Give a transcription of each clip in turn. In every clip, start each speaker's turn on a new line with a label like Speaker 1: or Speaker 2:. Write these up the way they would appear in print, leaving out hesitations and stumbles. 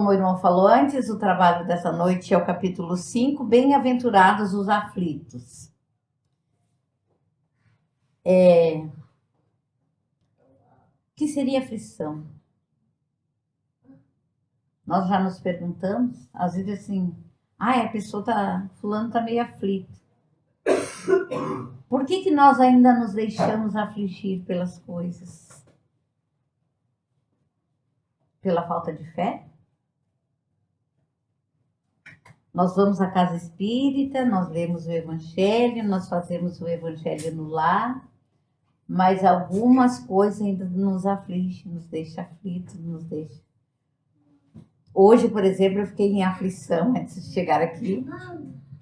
Speaker 1: Como o irmão falou antes, o trabalho dessa noite é o capítulo 5, Bem-aventurados os aflitos. O que seria aflição? Nós já nos perguntamos, às vezes assim, fulano tá meio aflito. Por que nós ainda nos deixamos afligir pelas coisas? Pela falta de fé? Nós vamos à casa espírita, nós lemos o evangelho, nós fazemos o evangelho no lar, mas algumas coisas ainda nos afligem, nos deixa aflitos, nos deixa. Hoje, por exemplo, eu fiquei em aflição antes de chegar aqui,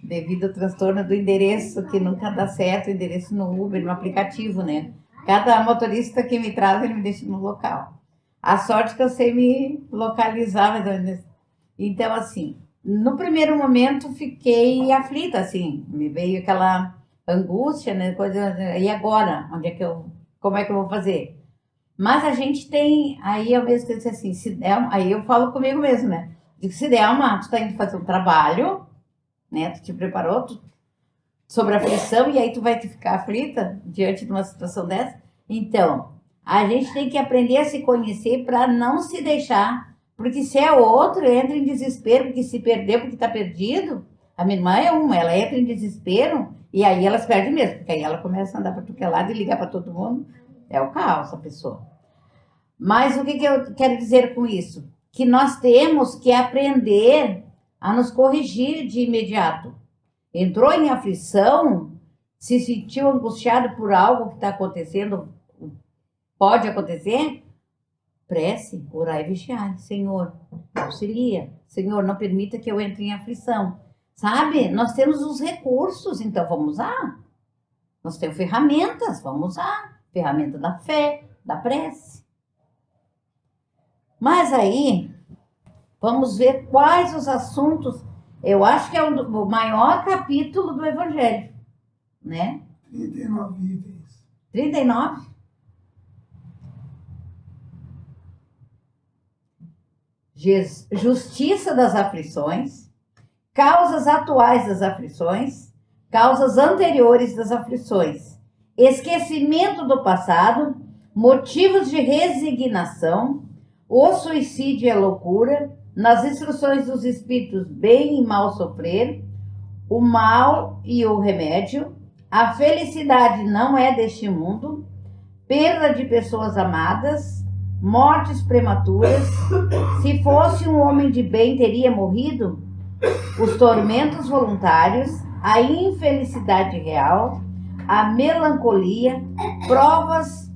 Speaker 1: devido ao transtorno do endereço, que nunca dá certo, o endereço no Uber, no aplicativo, né? Cada motorista que me traz, ele me deixa no local. A sorte que eu sei me localizar, mas... Então, assim, no primeiro momento fiquei aflita, assim, me veio aquela angústia, né? E agora? Como é que eu vou fazer? Mas a gente tem, aí eu mesmo disse assim, aí eu falo comigo mesmo, né? Digo, se der tu tá indo fazer um trabalho, né? Tu te preparou sobre a aflição e aí tu vai te ficar aflita diante de uma situação dessa? Então, a gente tem que aprender a se conhecer para não se deixar, porque se é outro, entra em desespero, porque se perdeu, porque tá perdido. A minha irmã é ela entra em desespero e aí ela se perde mesmo, porque aí ela começa a andar para tudo lado e ligar para todo mundo. É o caos, a pessoa. Mas o que eu quero dizer com isso? Que nós temos que aprender a nos corrigir de imediato. Entrou em aflição, se sentiu angustiado por algo que está acontecendo, pode acontecer, prece, orar e vigiar. Senhor, auxilia. Senhor, não permita que eu entre em aflição. Sabe? Nós temos os recursos, então vamos usar. Nós temos ferramentas, vamos usar. Ferramenta da fé, da prece. Mas aí, vamos ver quais os assuntos. Eu acho que é o maior capítulo do Evangelho, né?
Speaker 2: 39 itens.
Speaker 1: 39? Justiça das aflições, causas atuais das aflições, causas anteriores das aflições, esquecimento do passado, motivos de resignação, o suicídio e a loucura, nas instruções dos espíritos bem e mal sofrer, o mal e o remédio, a felicidade não é deste mundo, perda de pessoas amadas, mortes prematuras, se fosse um homem de bem teria morrido, os tormentos voluntários, a infelicidade real, a melancolia, provas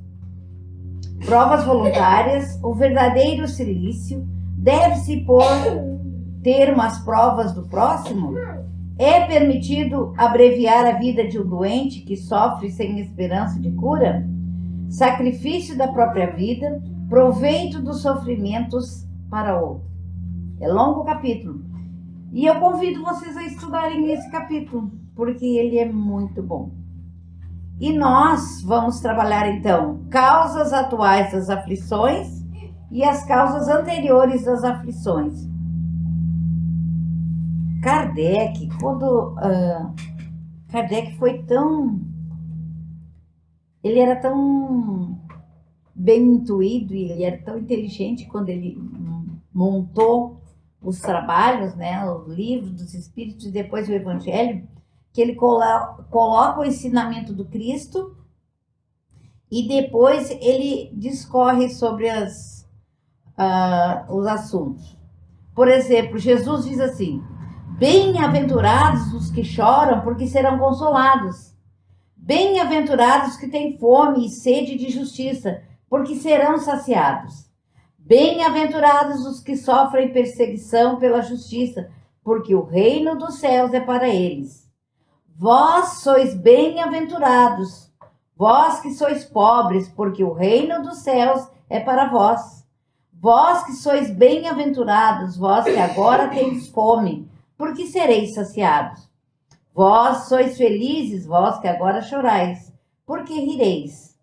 Speaker 1: voluntárias, o verdadeiro silício, deve-se pôr termo às provas do próximo? É permitido abreviar a vida de um doente que sofre sem esperança de cura? Sacrifício da própria vida, proveito dos sofrimentos para outro. É longo o capítulo. E eu convido vocês a estudarem esse capítulo, porque ele é muito bom. E nós vamos trabalhar, então, causas atuais das aflições e as causas anteriores das aflições. Kardec, Kardec foi tão... Ele era tão bem intuído e ele era tão inteligente quando ele montou os trabalhos, né, o livro dos Espíritos e depois o Evangelho, que ele coloca o ensinamento do Cristo e depois ele discorre sobre os assuntos. Por exemplo, Jesus diz assim: bem-aventurados os que choram, porque serão consolados. Bem-aventurados que têm fome e sede de justiça, porque serão saciados. Bem-aventurados os que sofrem perseguição pela justiça, porque o reino dos céus é para eles. Vós sois bem-aventurados, vós que sois pobres, porque o reino dos céus é para vós. Vós que sois bem-aventurados, vós que agora tendes fome, porque sereis saciados. Vós sois felizes, vós que agora chorais, porque rireis.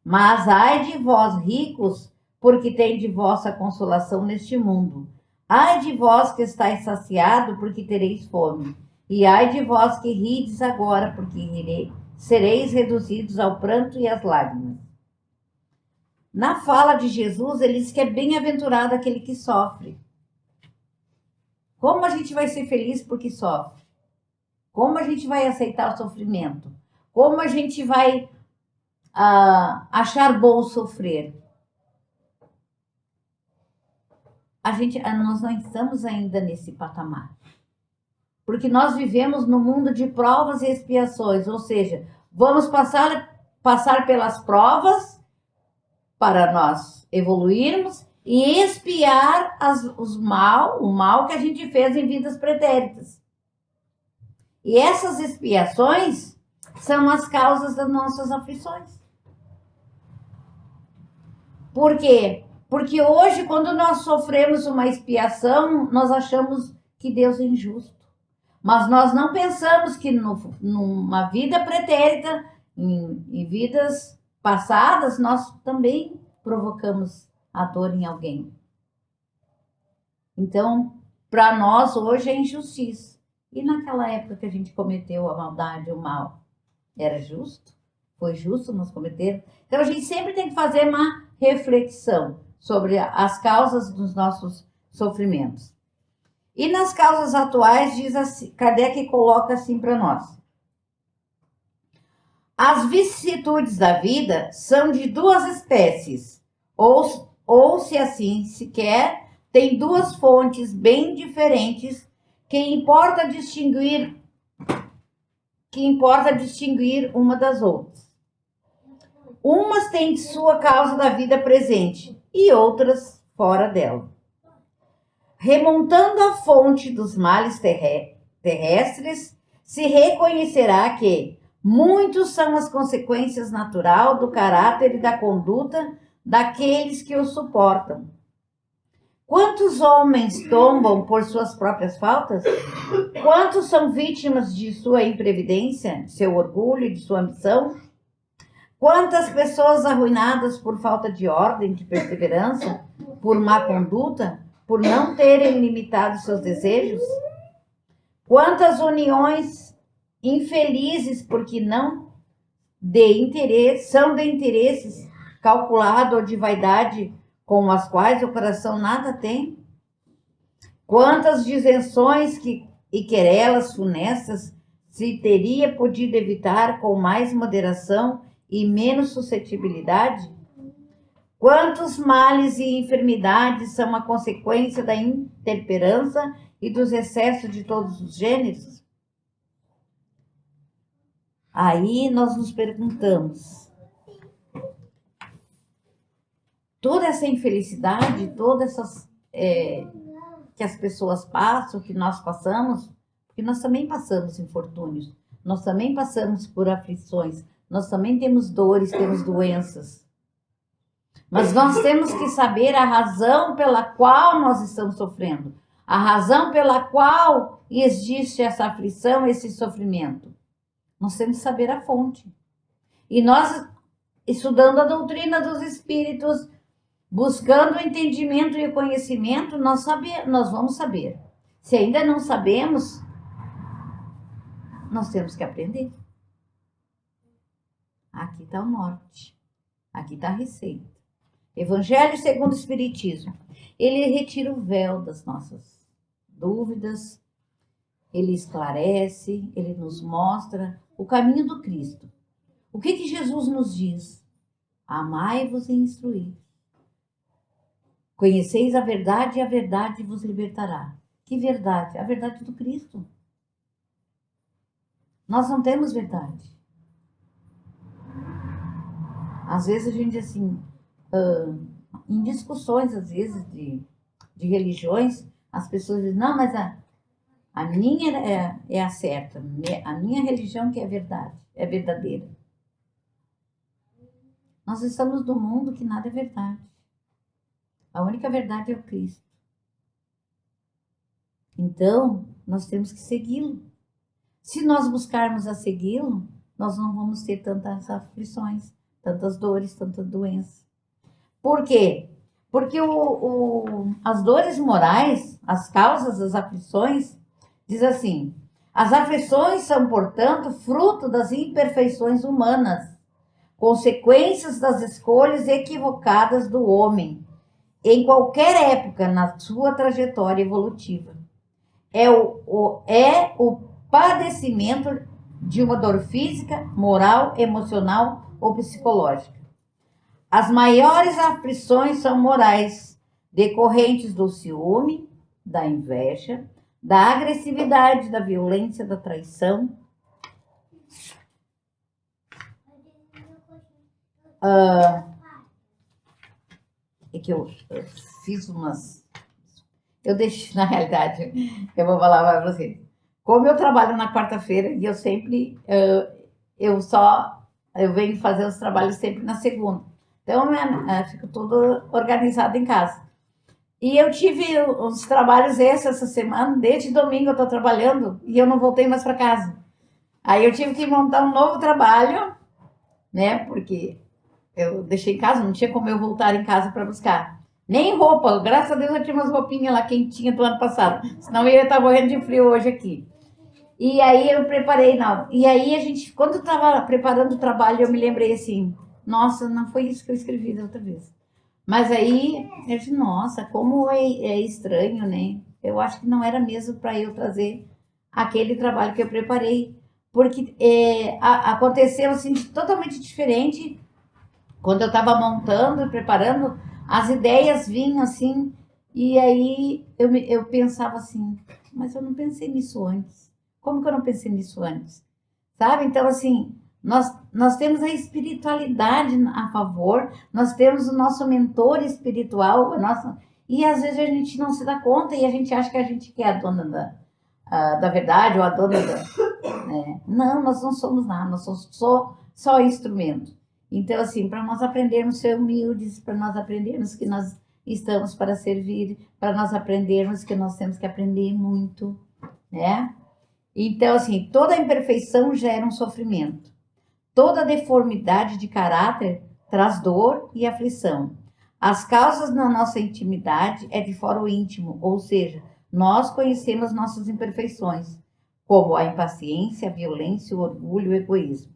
Speaker 1: Mas ai de vós ricos, porque tendes vossa consolação neste mundo. Ai de vós que estáis saciado, porque tereis fome. E ai de vós que rides agora, porque sereis reduzidos ao pranto e às lágrimas. Na fala de Jesus, ele diz que é bem-aventurado aquele que sofre. Como a gente vai ser feliz porque sofre? Como a gente vai aceitar o sofrimento? Como a gente vai achar bom sofrer? Nós não estamos ainda nesse patamar. Porque nós vivemos no mundo de provas e expiações, ou seja, vamos passar pelas provas para nós evoluirmos e expiar o mal que a gente fez em vidas pretéritas. E essas expiações são as causas das nossas aflições. Por quê? Porque hoje, quando nós sofremos uma expiação, nós achamos que Deus é injusto. Mas nós não pensamos que numa vida pretérita, em vidas passadas, nós também provocamos a dor em alguém. Então, para nós hoje é injustiça. E naquela época que a gente cometeu a maldade, o mal, era justo? Foi justo nós cometer? Então, a gente sempre tem que fazer uma reflexão sobre as causas dos nossos sofrimentos. E nas causas atuais, diz assim, Kardec coloca assim para nós. As vicissitudes da vida são de duas espécies, ou se assim se quer, tem duas fontes bem diferentes que importa distinguir uma das outras. Umas têm sua causa da vida presente e outras fora dela. Remontando a fonte dos males terrestres, se reconhecerá que muitos são as consequências natural do caráter e da conduta daqueles que o suportam. Quantos homens tombam por suas próprias faltas? Quantos são vítimas de sua imprevidência, de seu orgulho e de sua ambição? Quantas pessoas arruinadas por falta de ordem, de perseverança, por má conduta, por não terem limitado seus desejos? Quantas uniões infelizes porque não são de interesses calculado ou de vaidade com as quais o coração nada tem? Quantas disenções e querelas funestas se teria podido evitar com mais moderação e menos suscetibilidade? Quantos males e enfermidades são a consequência da intemperança e dos excessos de todos os gêneros? Aí nós nos perguntamos, toda essa infelicidade, todas essas que as pessoas passam, que nós passamos, porque nós também passamos infortúnios, nós também passamos por aflições, nós também temos dores, temos doenças. Mas nós temos que saber a razão pela qual nós estamos sofrendo, a razão pela qual existe essa aflição, esse sofrimento. Nós temos que saber a fonte. E nós, estudando a doutrina dos espíritos, buscando o entendimento e o conhecimento, nós vamos saber. Se ainda não sabemos, nós temos que aprender. Aqui está o norte. Aqui está a receita. Evangelho segundo o Espiritismo. Ele retira o véu das nossas dúvidas, ele esclarece, ele nos mostra o caminho do Cristo. O que Jesus nos diz? Amai-vos e instruí. Conheceis a verdade e a verdade vos libertará. Que verdade? A verdade do Cristo. Nós não temos verdade. Às vezes a gente assim, em discussões às vezes de religiões, as pessoas dizem, não, mas a minha é a certa, a minha religião que é verdade, é verdadeira. Nós estamos num mundo que nada é verdade. A única verdade é o Cristo. Então, nós temos que segui-lo. Se nós buscarmos a segui-lo, nós não vamos ter tantas aflições, tantas dores, tantas doenças. Por quê? Porque as dores morais, as causas das aflições, diz assim: as aflições são, portanto, fruto das imperfeições humanas, consequências das escolhas equivocadas do homem, em qualquer época na sua trajetória evolutiva. É o padecimento de uma dor física, moral, emocional ou psicológica. As maiores aflições são morais, decorrentes do ciúme, da inveja, da agressividade, da violência, da traição. É que eu fiz umas... Eu deixo, na realidade, eu vou falar para vocês. Como eu trabalho na quarta-feira e eu sempre... Eu venho fazer os trabalhos sempre na segunda. Então, fico tudo organizado em casa. E eu tive uns trabalhos essa semana, desde domingo eu estou trabalhando e eu não voltei mais para casa. Aí eu tive que montar um novo trabalho, né? Porque eu deixei em casa, não tinha como eu voltar em casa para buscar. Nem roupa, graças a Deus eu tinha umas roupinhas lá quentinhas do ano passado. Senão eu ia estar morrendo de frio hoje aqui. E aí eu preparei, não. E aí a gente, quando eu estava preparando o trabalho, eu me lembrei assim, nossa, não foi isso que eu escrevi da outra vez. Mas aí eu disse, nossa, como é estranho, né? Eu acho que não era mesmo para eu trazer aquele trabalho que eu preparei. Porque aconteceu assim, totalmente diferente. Quando eu estava montando e preparando, as ideias vinham assim, e aí eu pensava assim, mas eu não pensei nisso antes. Como que eu não pensei nisso antes? Sabe? Então, assim, nós temos a espiritualidade a favor, nós temos o nosso mentor espiritual, e às vezes a gente não se dá conta e a gente acha que a gente é a dona da verdade ou a dona da... Né? Não, nós não somos nada, nós somos só instrumento. Então, assim, para nós aprendermos a ser humildes, para nós aprendermos que nós estamos para servir, para nós aprendermos que nós temos que aprender muito, né? Então, assim, toda imperfeição gera um sofrimento. Toda deformidade de caráter traz dor e aflição. As causas na nossa intimidade é de fora o íntimo, ou seja, nós conhecemos nossas imperfeições, como a impaciência, a violência, o orgulho, o egoísmo.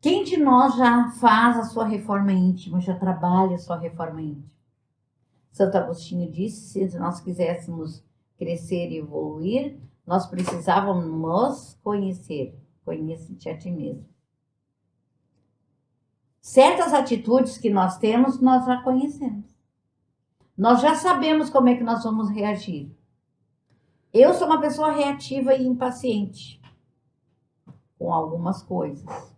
Speaker 1: Quem de nós já faz a sua reforma íntima, já trabalha a sua reforma íntima? Santo Agostinho disse, se nós quiséssemos crescer e evoluir, nós precisávamos nos conhecer. Conheça-te a ti mesmo. Certas atitudes que nós temos, nós já conhecemos. Nós já sabemos como é que nós vamos reagir. Eu sou uma pessoa reativa e impaciente com algumas coisas.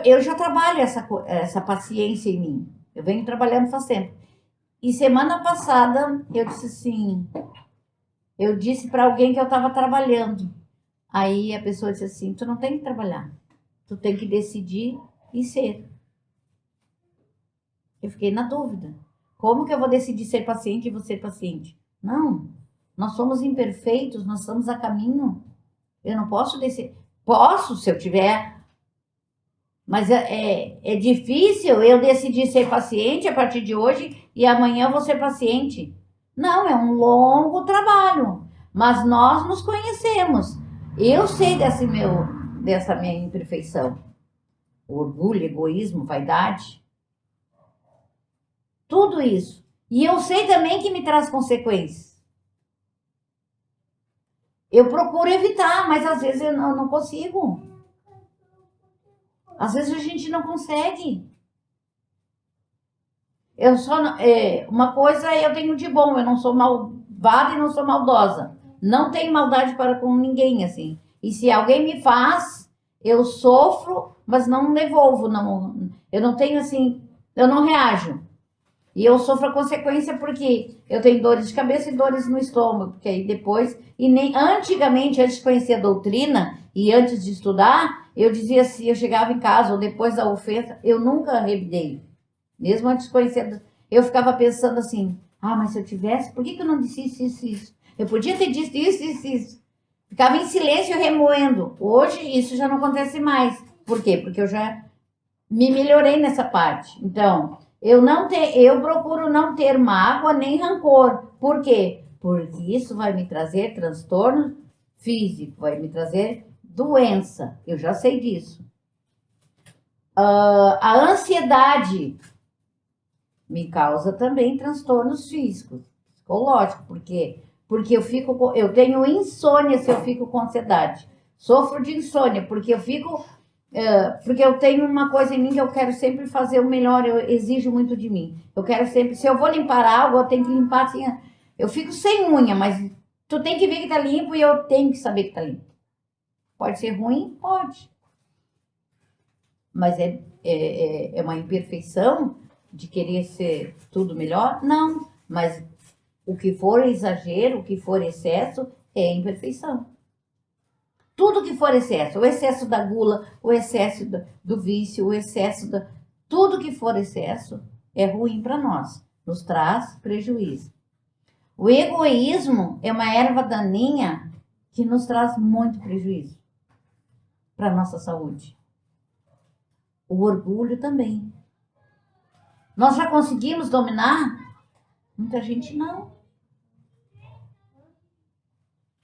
Speaker 1: Eu já trabalho essa paciência em mim. Eu venho trabalhando faz tempo. E semana passada eu disse assim, eu disse para alguém que eu estava trabalhando. Aí a pessoa disse assim, tu não tem que trabalhar, tu tem que decidir e ser. Eu fiquei na dúvida. Como que eu vou decidir ser paciente e vou ser paciente? Não, nós somos imperfeitos, nós estamos a caminho. Eu não posso decidir. Posso, se eu tiver... Mas é difícil eu decidir ser paciente a partir de hoje e amanhã eu vou ser paciente. Não, é um longo trabalho. Mas nós nos conhecemos. Eu sei dessa minha imperfeição. Orgulho, egoísmo, vaidade. Tudo isso. E eu sei também que me traz consequências. Eu procuro evitar, mas às vezes eu não consigo. Às vezes a gente não consegue. Uma coisa eu tenho de bom, eu não sou malvada e não sou maldosa. Não tenho maldade para com ninguém, assim. E se alguém me faz, eu sofro, mas não devolvo. Não, eu não tenho, assim, eu não reajo. E eu sofro a consequência porque eu tenho dores de cabeça e dores no estômago. Porque aí depois... E nem antigamente, antes de conhecer a doutrina e antes de estudar, eu dizia assim, eu chegava em casa ou depois da ofensa, eu nunca revidei. Mesmo antes de conhecer, eu ficava pensando assim, mas se eu tivesse, por que eu não disse isso? Eu podia ter dito isso. Ficava em silêncio remoendo. Hoje isso já não acontece mais. Por quê? Porque eu já me melhorei nessa parte. Então, eu procuro não ter mágoa nem rancor. Por quê? Porque isso vai me trazer transtorno físico, vai me trazer doença. Eu já sei disso. A ansiedade me causa também transtornos físicos, psicológicos. Por quê? Porque eu tenho insônia se eu fico com ansiedade. Sofro de insônia porque porque eu tenho uma coisa em mim que eu quero sempre fazer o melhor, eu exijo muito de mim. Eu quero sempre, se eu vou limpar algo, eu tenho que limpar assim. Eu fico sem unha, mas tu tem que ver que tá limpo e eu tenho que saber que tá limpo. Pode ser ruim? Pode. Mas é uma imperfeição de querer ser tudo melhor? Não. Mas o que for exagero, o que for excesso, é imperfeição. Tudo que for excesso, o excesso da gula, o excesso do vício, o excesso tudo que for excesso é ruim para nós, nos traz prejuízo. O egoísmo é uma erva daninha que nos traz muito prejuízo para a nossa saúde. O orgulho também. Nós já conseguimos dominar? Muita gente não.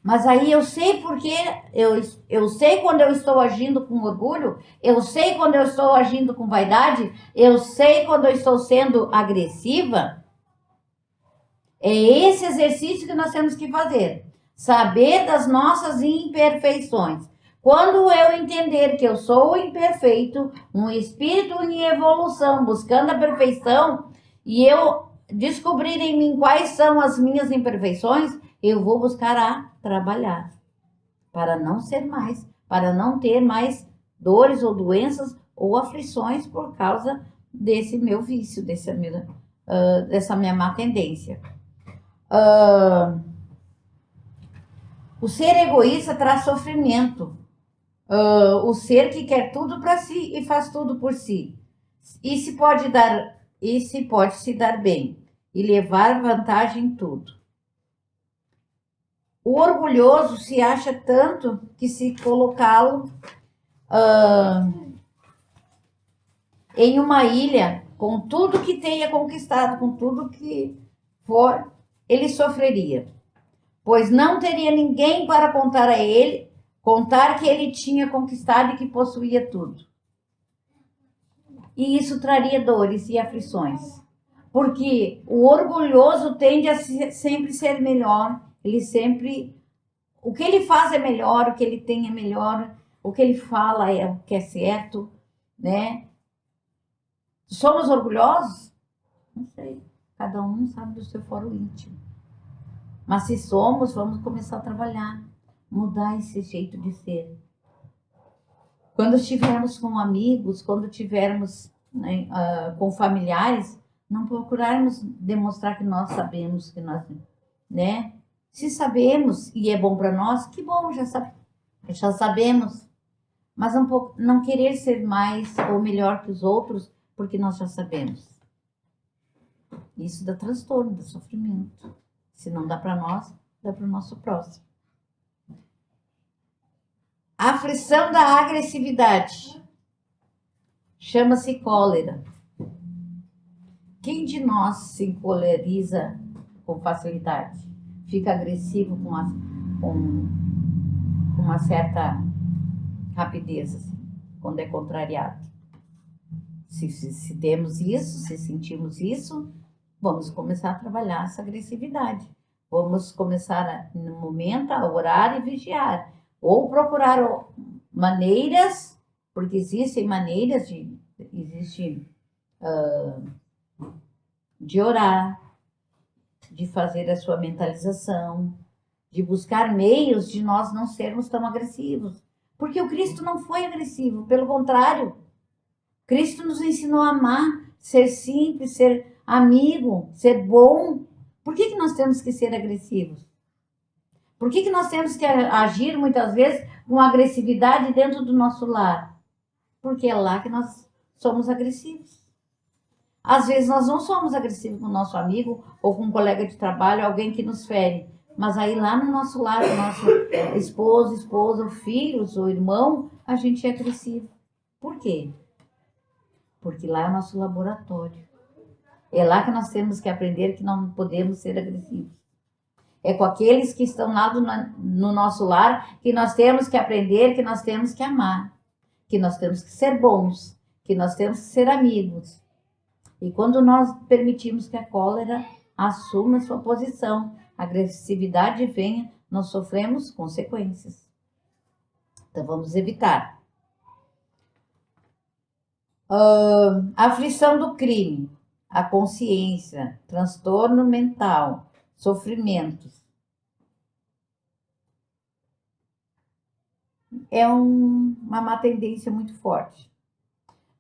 Speaker 1: Mas aí eu sei porque eu sei quando eu estou agindo com orgulho, eu sei quando eu estou agindo com vaidade, eu sei quando eu estou sendo agressiva. É esse exercício que nós temos que fazer. Saber das nossas imperfeições. Quando eu entender que eu sou imperfeito, um espírito em evolução, buscando a perfeição, e eu descobrir em mim quais são as minhas imperfeições, eu vou buscar a trabalhar para não ser mais, para não ter mais dores ou doenças ou aflições por causa desse meu vício, dessa minha má tendência. O ser egoísta traz sofrimento. O ser que quer tudo para si e faz tudo por si. E se pode se dar bem e levar vantagem em tudo. O orgulhoso se acha tanto que se colocá-lo em uma ilha com tudo que tenha conquistado, com tudo que for, ele sofreria, pois não teria ninguém para contar a ele, contar que ele tinha conquistado e que possuía tudo. E isso traria dores e aflições, porque o orgulhoso tende a sempre ser melhor. Ele sempre, o que ele faz é melhor, o que ele tem é melhor, o que ele fala é o que é certo, né? Somos orgulhosos? Não sei, cada um sabe do seu foro íntimo. Mas se somos, vamos começar a trabalhar, mudar esse jeito de ser. Quando estivermos com amigos, quando estivermos com familiares, não procurarmos demonstrar que nós sabemos, que nós, né? Se sabemos e é bom para nós, que bom, já sabemos. Mas não querer ser mais ou melhor que os outros, porque nós já sabemos. Isso dá transtorno, dá sofrimento. Se não dá para nós, dá para o nosso próximo. A aflição da agressividade chama-se cólera. Quem de nós se encoleriza com facilidade? Fica agressivo com uma certa rapidez, assim, quando é contrariado. Se temos isso, se sentimos isso, vamos começar a trabalhar essa agressividade. Vamos começar, no momento, a orar e vigiar. Ou procurar maneiras, porque existem maneiras de orar, de fazer a sua mentalização, de buscar meios de nós não sermos tão agressivos. Porque o Cristo não foi agressivo, pelo contrário. Cristo nos ensinou a amar, ser simples, ser amigo, ser bom. Por que nós temos que ser agressivos? Por que nós temos que agir muitas vezes com agressividade dentro do nosso lar? Porque é lá que nós somos agressivos. Às vezes nós não somos agressivos com o nosso amigo ou com um colega de trabalho, alguém que nos fere. Mas aí lá no nosso lar, o nosso esposa, filhos ou irmão, a gente é agressivo. Por quê? porque lá é o nosso laboratório. É lá que nós temos que aprender que não podemos ser agressivos. É com aqueles que estão lá no nosso lar que nós temos que aprender, que nós temos que amar, que nós temos que ser bons, que nós temos que ser amigos. E quando nós permitimos que a cólera assuma sua posição, a agressividade venha, nós sofremos consequências. Então vamos evitar. Aflição do crime, a consciência, transtorno mental, sofrimentos. É uma má tendência muito forte.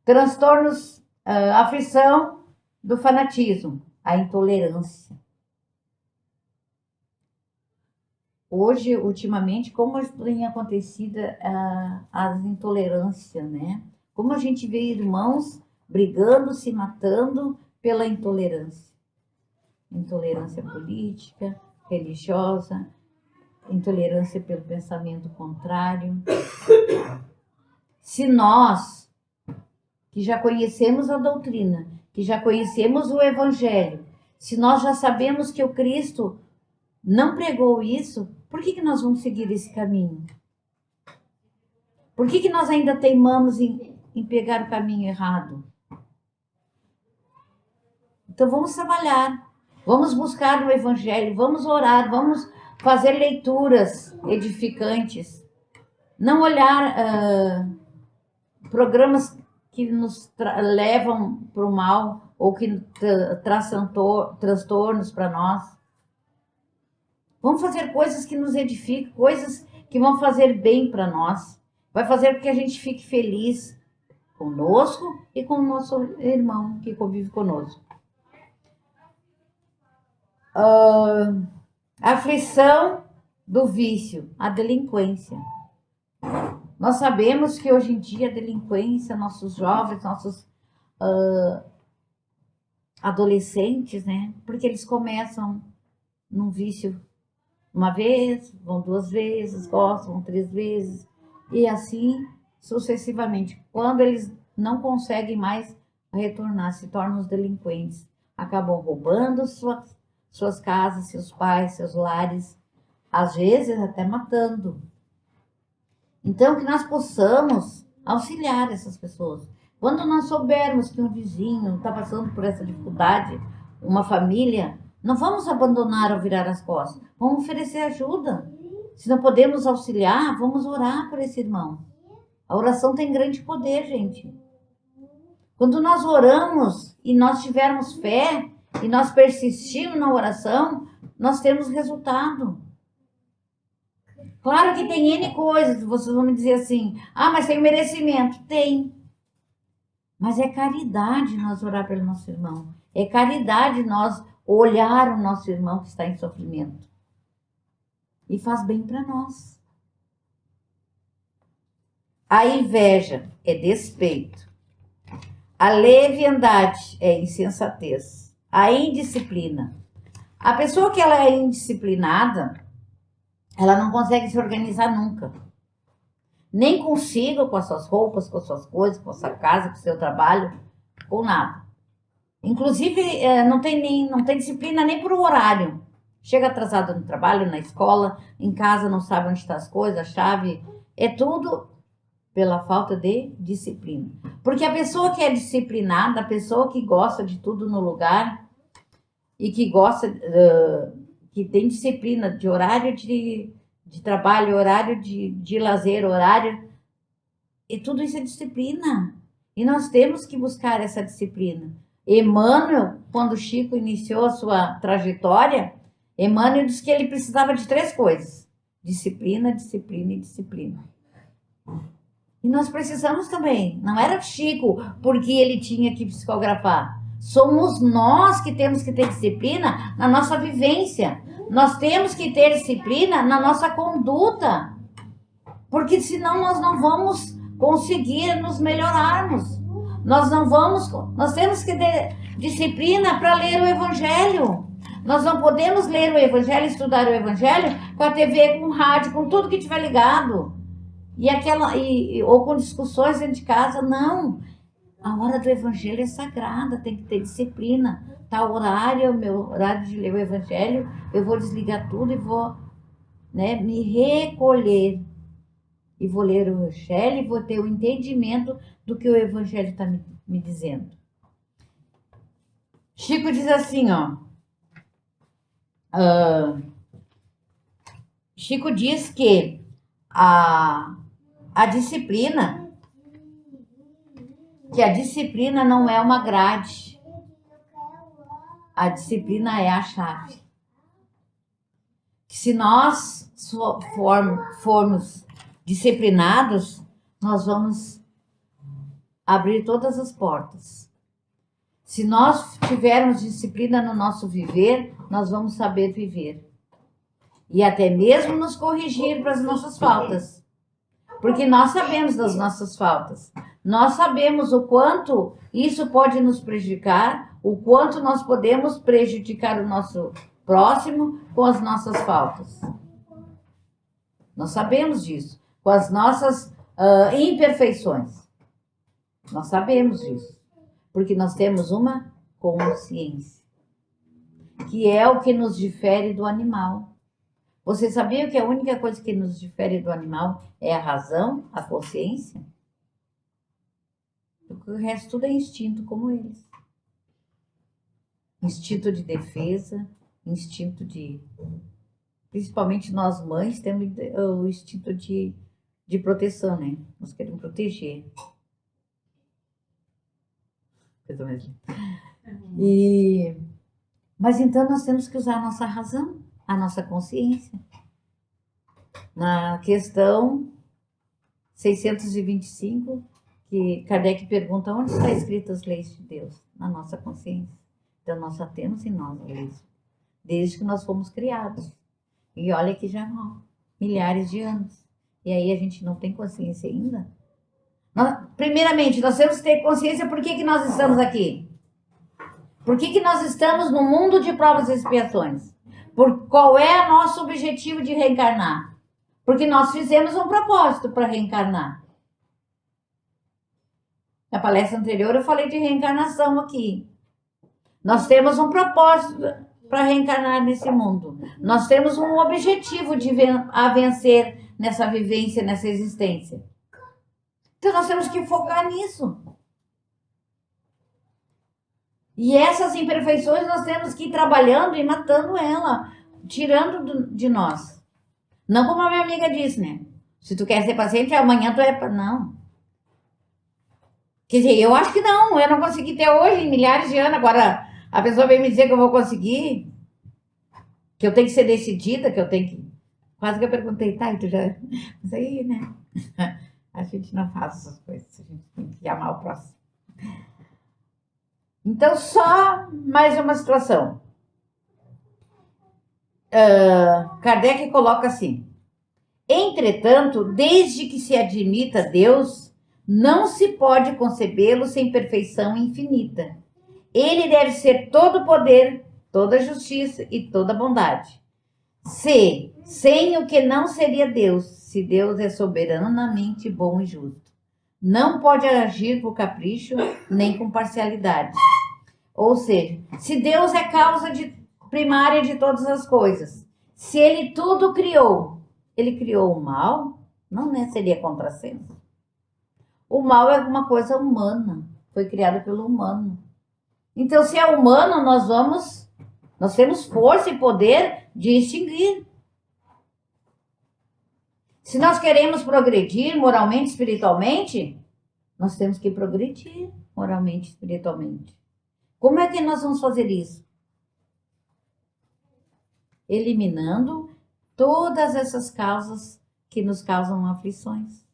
Speaker 1: Transtornos, aflição do fanatismo, a intolerância. Hoje, ultimamente, como tem acontecido as intolerâncias, né? Como a gente vê irmãos brigando, se matando pela intolerância. Intolerância política, religiosa, intolerância pelo pensamento contrário. Se nós, que já conhecemos a doutrina, que já conhecemos o Evangelho, se nós já sabemos que o Cristo não pregou isso, por que nós vamos seguir esse caminho? Por que nós ainda teimamos em pegar o caminho errado? Então vamos trabalhar, vamos buscar o Evangelho, vamos orar, vamos fazer leituras edificantes. Não olhar programas que nos levam para o mal ou que trazem transtornos para nós. Vamos fazer coisas que nos edificam, coisas que vão fazer bem para nós. Vai fazer com que a gente fique feliz conosco e com o nosso irmão que convive conosco. Aflição do vício, a delinquência. Nós sabemos que hoje em dia a delinquência, nossos jovens, nossos adolescentes, né? Porque eles começam num vício uma vez, vão 2 vezes, gostam, vão 3 vezes, e assim sucessivamente. Quando eles não conseguem mais retornar, se tornam os delinquentes. Acabam roubando suas casas, seus pais, seus lares, às vezes até matando. Então, que nós possamos auxiliar essas pessoas. Quando nós soubermos que um vizinho está passando por essa dificuldade, uma família, não vamos abandonar ou virar as costas. Vamos oferecer ajuda. Se não podemos auxiliar, vamos orar por esse irmão. A oração tem grande poder, gente. Quando nós oramos e nós tivermos fé e nós persistirmos na oração, nós temos resultado. Claro que tem N coisas, vocês vão me dizer assim, mas tem merecimento. Tem. Mas é caridade nós orar pelo nosso irmão. É caridade nós olhar o nosso irmão que está em sofrimento. E faz bem para nós. A inveja é despeito. A leviandade é insensatez. A indisciplina. A pessoa que ela é indisciplinada, ela não consegue se organizar nunca. Nem consigo com as suas roupas, com as suas coisas, com a sua casa, com o seu trabalho, com nada. Inclusive, não tem disciplina nem por horário. Chega atrasado no trabalho, na escola, em casa não sabe onde estão as coisas, a chave. É tudo pela falta de disciplina. Porque a pessoa que é disciplinada, a pessoa que gosta de tudo no lugar e que gosta, que tem disciplina de horário de trabalho, horário de lazer, horário, e tudo isso é disciplina. E nós temos que buscar essa disciplina. Emmanuel, quando Chico iniciou a sua trajetória, Emmanuel disse que ele precisava de 3 coisas: disciplina, disciplina e disciplina. E nós precisamos também. Não era Chico porque ele tinha que psicografar. Somos nós que temos que ter disciplina na nossa vivência. Nós temos que ter disciplina na nossa conduta. Porque senão nós não vamos conseguir nos melhorarmos. Nós temos que ter disciplina para ler o Evangelho. Nós não podemos ler o Evangelho, estudar o Evangelho com a TV, com o rádio, com tudo que tiver ligado. Ou com discussões dentro de casa, não. A hora do evangelho é sagrada, tem que ter disciplina. Tal horário é o meu horário de ler o evangelho, eu vou desligar tudo e vou, né, me recolher. E vou ler o evangelho e vou ter o entendimento do que o evangelho está me dizendo. Chico diz assim, ó. Chico diz que a disciplina, que a disciplina não é uma grade. A disciplina é a chave. Que se nós formos disciplinados, nós vamos abrir todas as portas. Se nós tivermos disciplina no nosso viver, nós vamos saber viver. E até mesmo nos corrigir para as nossas faltas. Porque nós sabemos das nossas faltas. Nós sabemos o quanto isso pode nos prejudicar, o quanto nós podemos prejudicar o nosso próximo com as nossas faltas. Nós sabemos disso, com as nossas imperfeições. Nós sabemos disso, porque nós temos uma consciência, que é o que nos difere do animal. Você sabia que a única coisa que nos difere do animal é a razão, a consciência? O resto tudo é instinto como eles. Instinto de defesa, instinto de... Principalmente nós mães temos o instinto de proteção, né? Nós queremos proteger. Mas então nós temos que usar a nossa razão, a nossa consciência. Na questão 625, que Kardec pergunta onde está escritas as leis de Deus? Na nossa consciência. Então nós só temos em nós as leis, desde que nós fomos criados. E olha que já há milhares de anos. E aí a gente não tem consciência ainda? Primeiramente, nós temos que ter consciência por que nós estamos aqui. Por que nós estamos no mundo de provas e expiações? Qual é o nosso objetivo de reencarnar? Porque nós fizemos um propósito para reencarnar. Na palestra anterior eu falei de reencarnação aqui. Nós temos um propósito para reencarnar nesse mundo. Nós temos um objetivo a vencer nessa vivência, nessa existência. Então nós temos que focar nisso. E essas imperfeições nós temos que ir trabalhando e matando ela, tirando de nós. Não como a minha amiga disse, né? Se tu quer ser paciente, amanhã tu é... Não. Quer dizer, eu acho que não. Eu não consegui ter hoje, em milhares de anos. Agora, a pessoa vem me dizer que eu vou conseguir, que eu tenho que ser decidida, que eu tenho que... Quase que eu perguntei, tá, e tu já... Mas aí, né? A gente não faz essas coisas. A gente tem que amar o próximo. Então, só mais uma situação. Kardec coloca assim: entretanto, desde que se admita Deus, não se pode concebê-lo sem perfeição infinita. Ele deve ser todo poder, toda justiça e toda bondade. Sem o que não seria Deus, se Deus é soberanamente bom e justo. Não pode agir por capricho, nem com parcialidade. Ou seja, se Deus é causa primária de todas as coisas, se Ele tudo criou, Ele criou o mal, não, né? Seria contrassenso. O mal é alguma coisa humana, foi criado pelo humano. Então, se é humano, nós temos força e poder de extinguir. Se nós queremos progredir moralmente, espiritualmente, nós temos que progredir moralmente, espiritualmente. Como é que nós vamos fazer isso? Eliminando todas essas causas que nos causam aflições.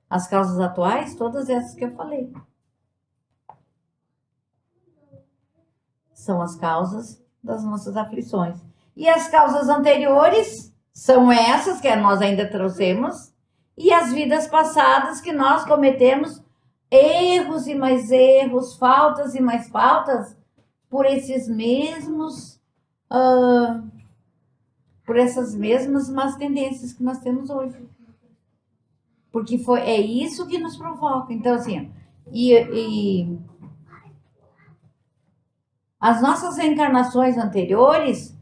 Speaker 1: As causas atuais, todas essas que eu falei. São as causas das nossas aflições. E as causas anteriores são essas que nós ainda trouxemos. E as vidas passadas que nós cometemos erros e mais erros, faltas e mais faltas, por esses mesmos, por essas mesmas más tendências que nós temos hoje. Porque é isso que nos provoca. Então, assim, e as nossas reencarnações anteriores,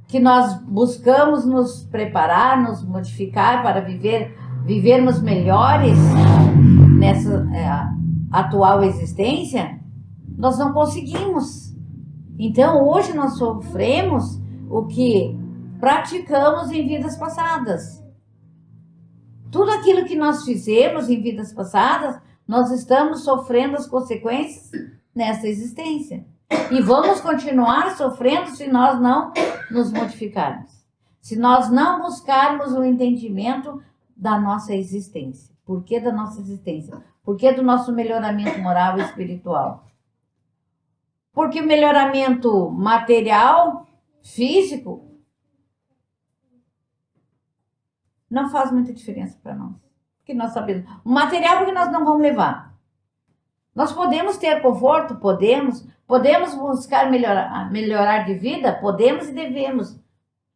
Speaker 1: que nós buscamos nos preparar, nos modificar para vivermos melhores nessa atual existência, nós não conseguimos. Então, hoje nós sofremos o que praticamos em vidas passadas. Tudo aquilo que nós fizemos em vidas passadas, nós estamos sofrendo as consequências nessa existência. E vamos continuar sofrendo se nós não nos modificarmos. Se nós não buscarmos o entendimento da nossa existência. Por que da nossa existência? Por que do nosso melhoramento moral e espiritual? Porque o melhoramento material, físico, não faz muita diferença para nós. Porque nós sabemos. O material, porque nós não vamos levar. Nós podemos ter conforto? Podemos. Podemos buscar melhorar de vida? Podemos e devemos.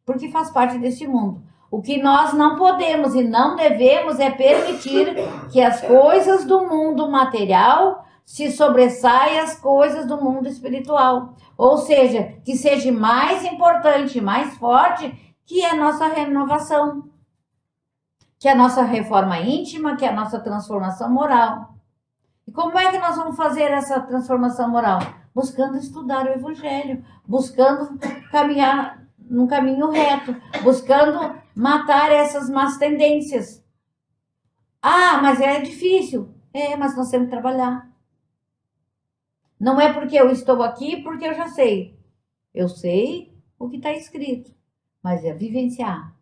Speaker 1: Porque faz parte deste mundo. O que nós não podemos e não devemos é permitir que as coisas do mundo material se sobressaiam às coisas do mundo espiritual. Ou seja, que seja mais importante, mais forte que a nossa renovação. Que a nossa reforma íntima, que a nossa transformação moral. E como é que nós vamos fazer essa transformação moral? Buscando estudar o Evangelho, buscando caminhar num caminho reto, buscando matar essas más tendências. Ah, mas é difícil. É, mas nós temos que trabalhar. Não é porque eu estou aqui, porque eu já sei. Eu sei o que está escrito, mas é vivenciar.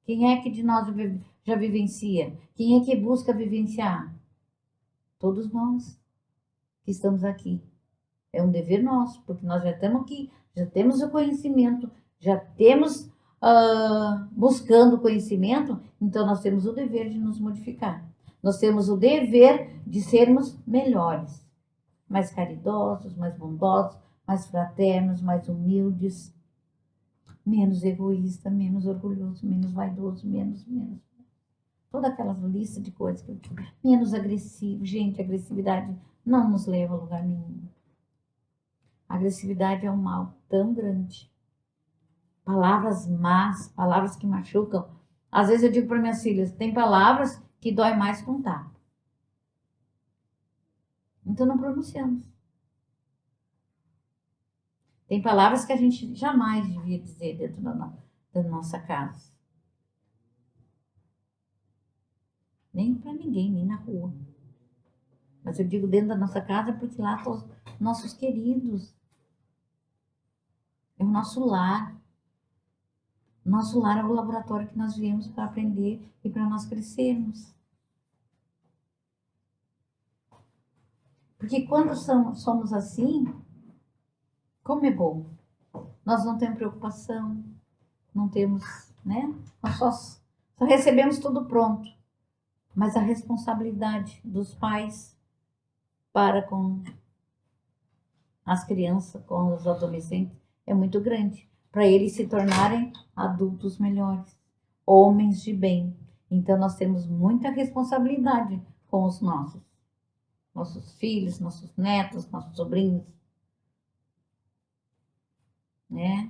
Speaker 1: Quem é que de nós já vivencia? Quem é que busca vivenciar? Todos nós que estamos aqui. É um dever nosso, porque nós já estamos aqui, já temos o conhecimento, já temos buscando conhecimento, então nós temos o dever de nos modificar. Nós temos o dever de sermos melhores, mais caridosos, mais bondosos, mais fraternos, mais humildes, menos egoísta, menos orgulhoso, menos vaidoso, menos. Toda aquela lista de coisas que eu tive. Menos agressivo. Gente, a agressividade não nos leva a lugar nenhum. A agressividade é um mal tão grande. Palavras más, palavras que machucam. Às vezes eu digo para minhas filhas, tem palavras que dói mais contar. Então não pronunciamos. Tem palavras que a gente jamais devia dizer dentro da nossa casa. Nem para ninguém, nem na rua. Mas eu digo dentro da nossa casa porque lá estão os nossos queridos. É o nosso lar. Nosso lar é o laboratório que nós viemos para aprender e para nós crescermos. Porque quando somos assim, como é bom. Nós não temos preocupação, não temos, né? Nós só recebemos tudo pronto. Mas a responsabilidade dos pais para com as crianças, com os adolescentes, é muito grande. Para eles se tornarem adultos melhores, homens de bem. Então nós temos muita responsabilidade com os nossos filhos, nossos netos, nossos sobrinhos. Né?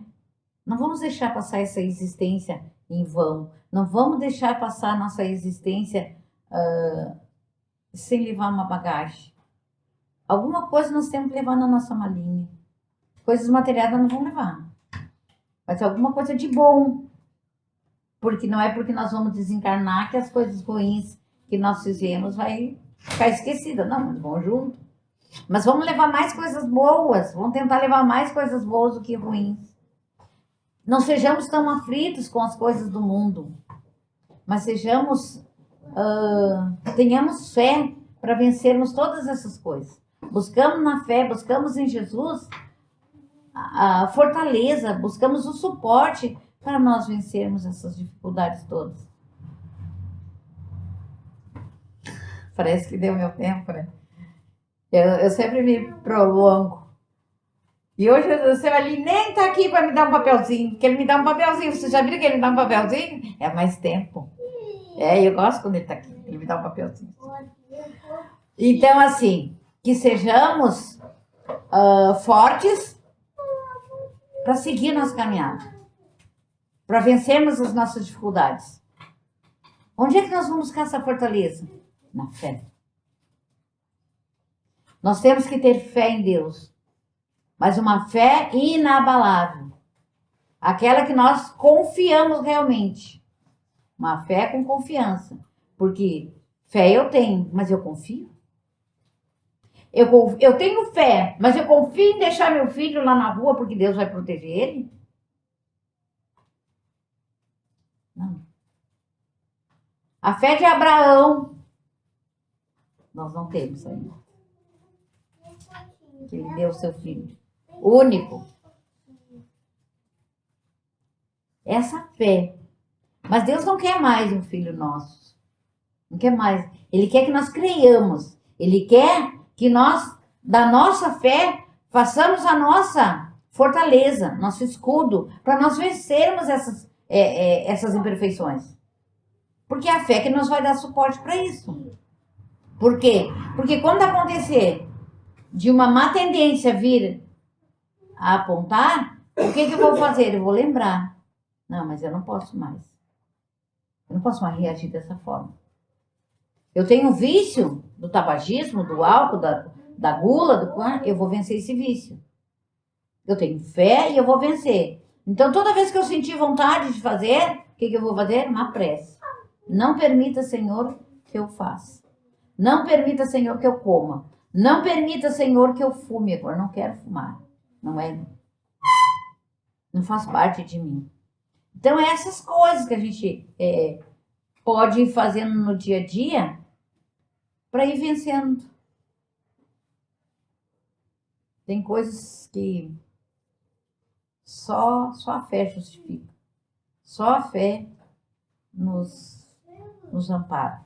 Speaker 1: Não vamos deixar passar essa existência em vão. Não vamos deixar passar nossa existência sem levar uma bagagem. Alguma coisa nós temos que levar na nossa malinha. Coisas materiais nós não vamos levar. Mas alguma coisa de bom. Porque não é porque nós vamos desencarnar que as coisas ruins que nós fizemos vai ficar esquecida. Não, mas vão junto. Mas vamos levar mais coisas boas. Vamos tentar levar mais coisas boas do que ruins. Não sejamos tão aflitos com as coisas do mundo. Mas tenhamos fé para vencermos todas essas coisas. Buscamos na fé, buscamos em Jesus a fortaleza, buscamos o suporte para nós vencermos essas dificuldades todas. Parece que deu meu tempo, né? Eu sempre me prolongo. E hoje o seu ali nem está aqui para me dar um papelzinho, porque ele me dá um papelzinho. Você já viu que ele me dá um papelzinho? É mais tempo. Eu gosto quando ele está aqui. Ele me dá um papelzinho. Então, assim, que sejamos fortes para seguir nossa caminhada, para vencermos as nossas dificuldades. Onde é que nós vamos buscar essa fortaleza? Na fé. Nós temos que ter fé em Deus, mas uma fé inabalável. Aquela que nós confiamos realmente. Uma fé com confiança. Porque fé eu tenho, mas eu confio. Eu tenho fé, mas eu confio em deixar meu filho lá na rua porque Deus vai proteger ele? Não. A fé de Abraão, nós não temos ainda. Que ele deu seu filho único. Essa fé. Mas Deus não quer mais um filho nosso. Não quer mais. Ele quer que nós creiamos. Ele quer que nós, da nossa fé, façamos a nossa fortaleza, nosso escudo, para nós vencermos essas imperfeições. Porque é a fé que nos vai dar suporte para isso. Por quê? Porque quando acontecer de uma má tendência vir a apontar, o que eu vou fazer? Eu vou lembrar. Não, mas eu não posso mais. Eu não posso mais reagir dessa forma. Eu tenho um vício do tabagismo, do álcool, da gula, eu vou vencer esse vício. Eu tenho fé e eu vou vencer. Então, toda vez que eu sentir vontade de fazer, o que eu vou fazer? Uma prece. Não permita, Senhor, que eu faça. Não permita, Senhor, que eu coma. Não permita, Senhor, que eu fume agora. Não quero fumar. Não faz parte de mim. Então, é essas coisas que a gente pode ir fazendo no dia a dia para ir vencendo. Tem coisas que só a fé justifica. Só a fé nos ampara.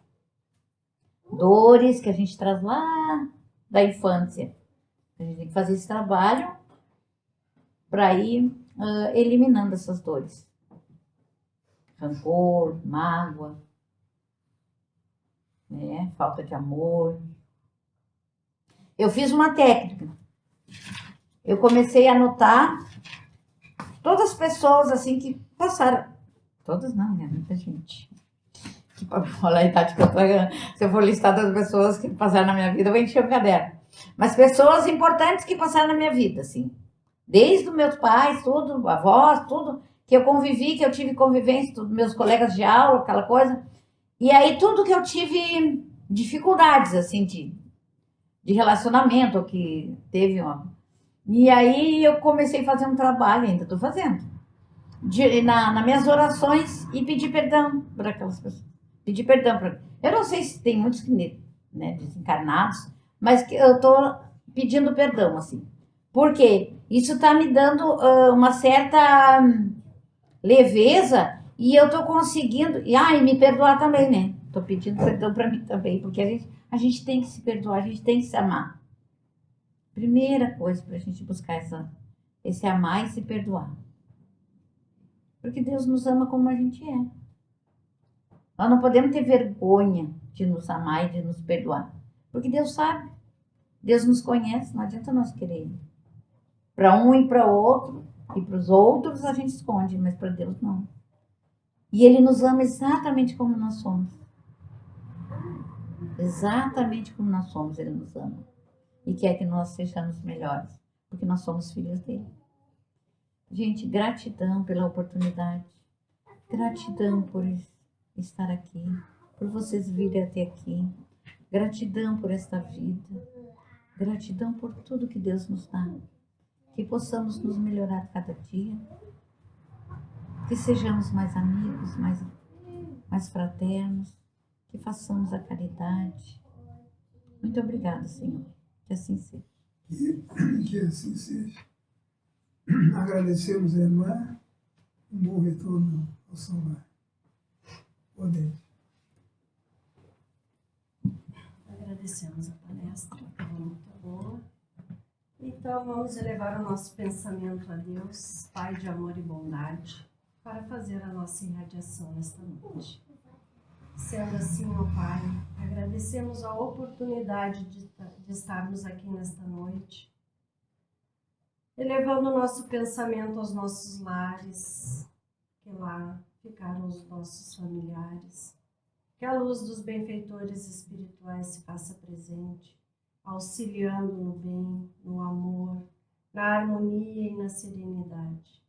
Speaker 1: Dores que a gente traz lá da infância. A gente tem que fazer esse trabalho para ir eliminando essas dores. Rancor, mágoa, né? Falta de amor. Eu fiz uma técnica. Eu comecei a anotar todas as pessoas assim que passaram. Todas não, né? Muita gente. Olha a idade que eu tô. Se eu for listar das pessoas que passaram na minha vida, eu vou encher o caderno. Mas pessoas importantes que passaram na minha vida, assim. Desde os meus pais, tudo, avós, tudo que eu convivi, que eu tive convivência, tudo, meus colegas de aula, aquela coisa. E aí tudo que eu tive dificuldades, assim, de relacionamento, que teve uma... E aí eu comecei a fazer um trabalho, ainda estou fazendo, nas minhas orações e pedir perdão para aquelas pessoas. Pedir perdão para... Eu não sei se tem muitos, né, desencarnados, mas que eu estou pedindo perdão, assim. Porque isso está me dando uma certa leveza e eu estou conseguindo... E me perdoar também, né? Estou pedindo perdão para mim também, porque a gente tem que se perdoar, a gente tem que se amar. Primeira coisa para a gente buscar esse amar e se perdoar. Porque Deus nos ama como a gente é. Nós não podemos ter vergonha de nos amar e de nos perdoar. Porque Deus sabe. Deus nos conhece, não adianta nós querer. Para um e para outro, e para os outros a gente esconde, mas para Deus não. E Ele nos ama exatamente como nós somos. Exatamente como nós somos, Ele nos ama. E quer que nós sejamos melhores, porque nós somos filhos dele. Gente, gratidão pela oportunidade. Gratidão por estar aqui, por vocês virem até aqui. Gratidão por esta vida. Gratidão por tudo que Deus nos dá. Que possamos nos melhorar cada dia. Que sejamos mais amigos, mais fraternos. Que façamos a caridade. Muito obrigada, Senhor. Que assim seja.
Speaker 2: Que assim seja. Agradecemos a irmã. Um bom retorno ao seu lar. Poder.
Speaker 3: Agradecemos a palestra, foi muito boa. Então, vamos elevar o nosso pensamento a Deus, Pai de amor e bondade, para fazer a nossa irradiação nesta noite. Sendo assim, ó Pai, agradecemos a oportunidade de estarmos aqui nesta noite, elevando o nosso pensamento aos nossos lares, que lá ficaram os nossos familiares, que a luz dos benfeitores espirituais se faça presente, auxiliando no bem, no amor, na harmonia e na serenidade.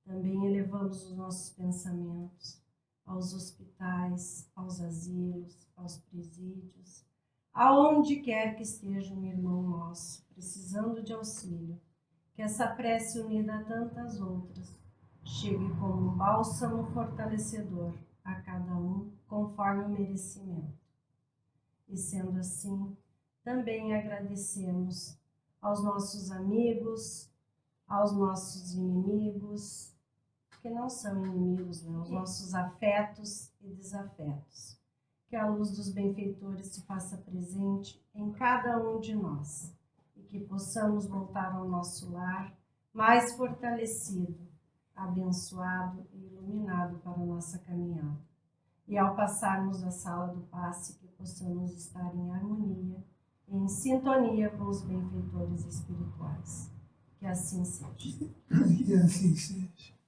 Speaker 3: Também elevamos os nossos pensamentos aos hospitais, aos asilos, aos presídios, aonde quer que esteja um irmão nosso, precisando de auxílio, que essa prece unida a tantas outras chegue como um bálsamo fortalecedor a cada um, conforme o merecimento. E sendo assim, também agradecemos aos nossos amigos, aos nossos inimigos, que não são inimigos, né? Os nossos afetos e desafetos. Que a luz dos benfeitores se faça presente em cada um de nós e que possamos voltar ao nosso lar mais fortalecido, abençoado e iluminado para a nossa caminhada. E ao passarmos a sala do passe, que possamos estar em harmonia e em sintonia com os benfeitores espirituais. Que assim seja.
Speaker 2: Que assim seja.